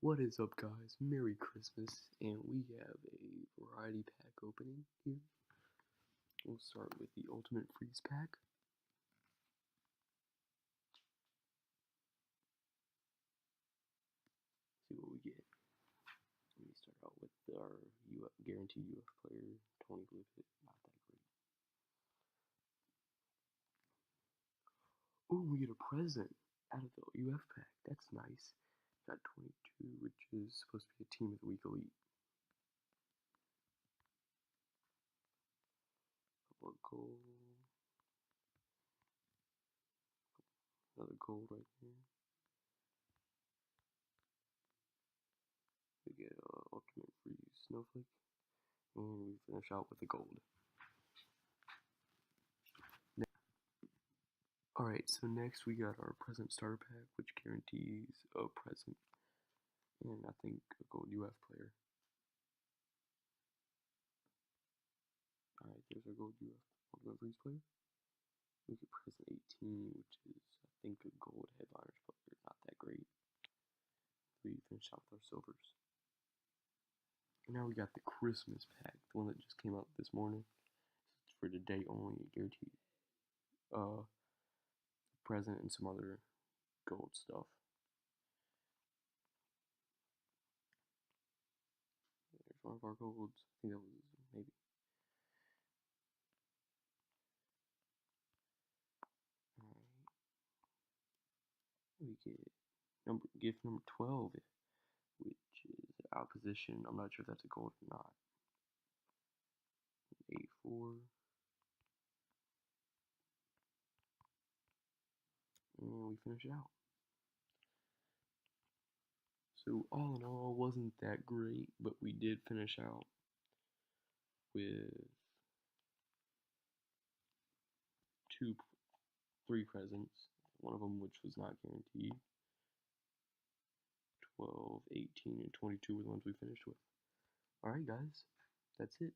What is up, guys? Merry Christmas, and we have a variety pack opening here. We'll start with the Ultimate Freeze Pack. See what we get. Let me start out with our guaranteed UF player, Tony Lippett. Not that great. Oh, we get a present out of the UF pack. That's nice. Got 22, which is supposed to be a Team of the Week elite. Couple of gold. Another gold right there. We get Ultimate Freeze Snowflake. And we finish out with the gold. Alright, so next we got our present starter pack, which guarantees a present and I think a gold UF player. Alright, there's our gold UF Ultimate Freeze player. We get present 18, which is I think a gold headliners player, not that great. We finish out with our silvers. And now we got the Christmas pack, the one that just came out this morning. It's for today only, guaranteed present and some other gold stuff. There's one of our golds. I think that was maybe. Alright. We get gift number 12, which is opposition. I'm not sure if that's a gold or not. 84. And we finish it out. So all in all, wasn't that great, but we did finish out with three presents. One of them which was not guaranteed. 12, 18, and 22 were the ones we finished with. Alright guys, that's it.